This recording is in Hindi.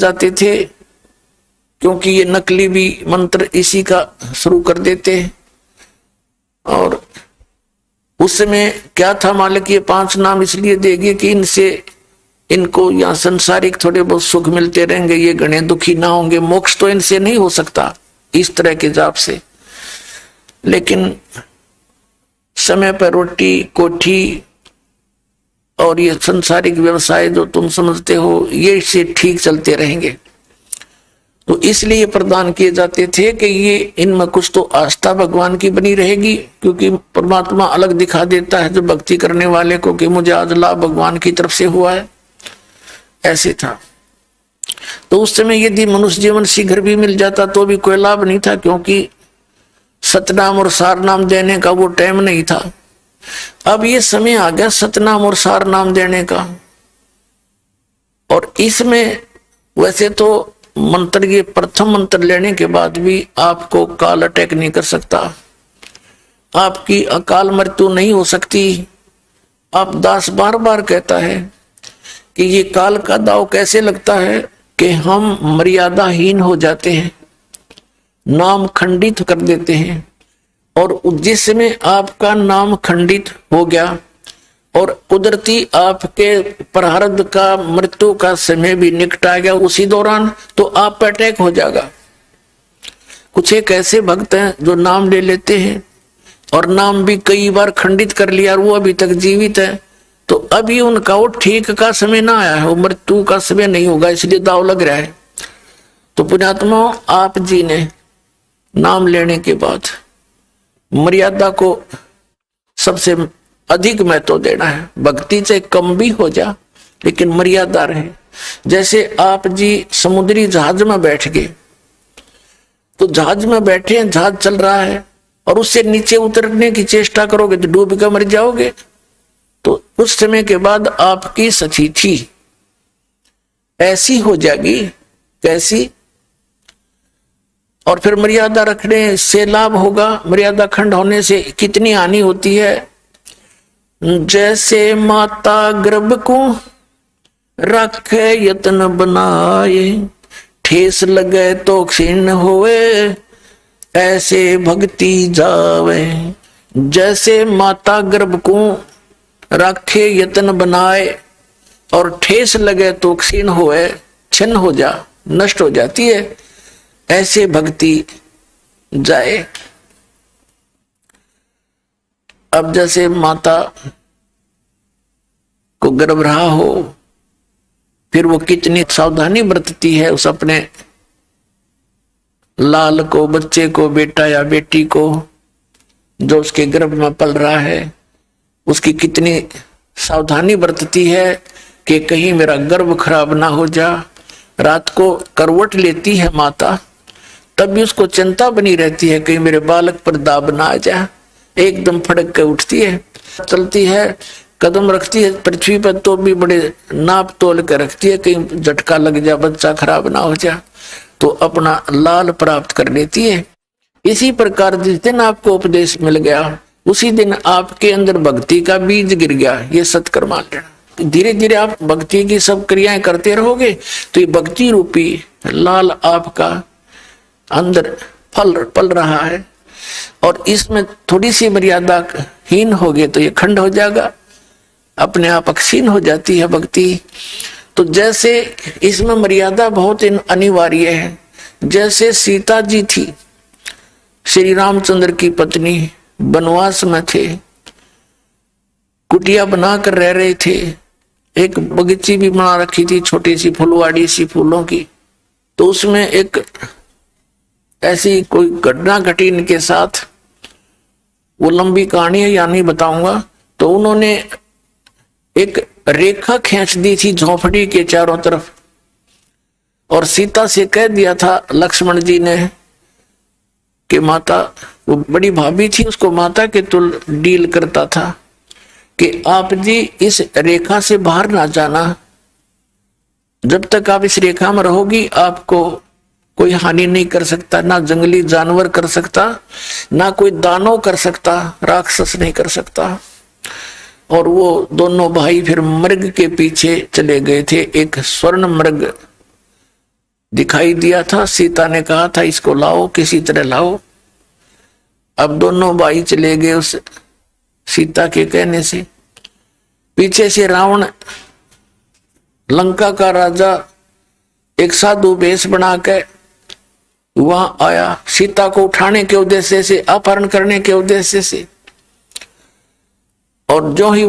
जाते थे, क्योंकि ये नकली भी मंत्र इसी का शुरू कर देते हैं। और उस समय क्या था, मालिक ये 5 नाम इसलिए देंगे कि इनसे इनको यहाँ संसारिक थोड़े बहुत सुख मिलते रहेंगे, ये घने दुखी ना होंगे, मोक्ष तो इनसे नहीं हो सकता इस तरह के जाप से। लेकिन समय पर रोटी कोठी और ये संसारिक व्यवसाय जो तुम समझते हो, ये इससे ठीक चलते रहेंगे। तो इसलिए प्रदान किए जाते थे कि ये इनमें कुछ तो आस्था भगवान की बनी रहेगी, क्योंकि परमात्मा अलग दिखा देता है जो भक्ति करने वाले को कि मुझे आज लाभ भगवान की तरफ से हुआ है, ऐसे था। तो उस समय यदि मनुष्य जीवन शीघ्र भी मिल जाता तो भी कोई लाभ नहीं था, क्योंकि सतनाम और सार नाम देने का वो टाइम नहीं था। अब ये समय आ गया सतनाम और सार नाम देने का। और इसमें वैसे तो मंत्र, ये प्रथम मंत्र लेने के बाद भी आपको काल अटैक नहीं कर सकता, आपकी अकाल मृत्यु नहीं हो सकती। आप दास बार बार कहता है कि ये काल का दाव कैसे लगता है कि हम मर्यादाहीन हो जाते हैं, नाम खंडित कर देते हैं। और जिस समय आपका नाम खंडित हो गया और कुदरती आपके प्रारब्ध का मृत्यु का समय भी निकट आ गया उसी दौरान, तो आप पे अटैक हो जाएगा। कुछ एक ऐसे भक्त हैं जो नाम ले लेते हैं और नाम भी कई बार खंडित कर लिया और वो अभी तक जीवित है, तो अभी उनका वो ठीक का समय ना आया है, वो मृत्यु का समय नहीं होगा, इसलिए दाव लग रहा है। तो पुण्यात्मा, आप जी ने नाम लेने के बाद मर्यादा को सबसे अधिक महत्व देना है। भक्ति से कम भी हो जा लेकिन मर्यादा रहे। जैसे आप जी समुद्री जहाज में बैठ गए, तो जहाज में बैठे हैं, जहाज चल रहा है और उससे नीचे उतरने की चेष्टा करोगे तो डूब कर मर जाओगे। तो कुछ समय के बाद आपकी सचीथी ऐसी हो जाएगी, कैसी, और फिर मर्यादा रखने से लाभ होगा। मर्यादा खंड होने से कितनी हानि होती है। जैसे माता गर्भ को रखे यत्न बनाए, ठेस लगे तो क्षीण होए, ऐसे भक्ति जावे। जैसे माता गर्भ को रखे यत्न बनाए और ठेस लगे तो क्षीण होए, छिन्न हो जा, नष्ट हो जाती है, ऐसे भक्ति जाए। अब जैसे माता को गर्भ रहा हो, फिर वो कितनी सावधानी बरतती है उस अपने लाल को, बच्चे को, बेटा या बेटी को जो उसके गर्भ में पल रहा है, उसकी कितनी सावधानी बरतती है कि कहीं मेरा गर्भ खराब ना हो जा। रात को करवट लेती है माता, तब भी उसको चिंता बनी रहती है कहीं मेरे बालक पर दाब ना आ जाए। एकदम फड़क के उठती है, चलती है, कदम रखती है पृथ्वी पर तो भी बड़े नाप तोल के रखती है, कहीं झटका लग जा, बच्चा खराब ना हो जा, तो अपना लाल प्राप्त कर लेती है। इसी प्रकार जिस दिन आपको उपदेश मिल गया उसी दिन आपके अंदर भक्ति का बीज गिर गया। ये सत्कर्म मान लेना। धीरे धीरे आप भक्ति की सब क्रियाएं करते रहोगे तो ये भक्ति रूपी लाल आपका अंदर फल पल रहा है, और इसमें थोड़ी सी मर्यादा हीन हो गए तो ये खंड हो जाएगा, अपने आप अक्षीण हो जाती है भक्ति। तो जैसे इसमें मर्यादा बहुत अनिवार्य है। जैसे सीता जी थी, श्री रामचंद्र की पत्नी, वनवास में थे, कुटिया बनाकर रह रहे थे, एक बगीची भी बना रखी थी छोटी सी फुलवाड़ी सी फूलों की। तो उसमें एक ऐसी कोई घटना घटी इनके साथ, वो लंबी कहानी है या नहीं बताऊंगा। तो उन्होंने एक रेखा खींच दी थी झोंपड़ी के चारों तरफ, और सीता से कह दिया था लक्ष्मण जी ने कि माता, वो बड़ी भाभी थी, उसको माता के तुल डील करता था कि आप जी इस रेखा से बाहर ना जाना, जब तक आप इस रेखा में रहोगी आपको कोई हानि नहीं कर सकता, ना जंगली जानवर कर सकता, ना कोई दानव कर सकता, राक्षस नहीं कर सकता। और वो दोनों भाई फिर मृग के पीछे चले गए थे। एक स्वर्ण मृग दिखाई दिया था। सीता ने कहा था इसको लाओ, किसी तरह लाओ। अब दोनों भाई चले गए उस सीता के कहने से। पीछे से रावण, लंका का राजा, एक साधु वेश बना के वहां आया सीता को उठाने के उद्देश्य से, अपहरण करने के उद्देश्य से। और जो ही वो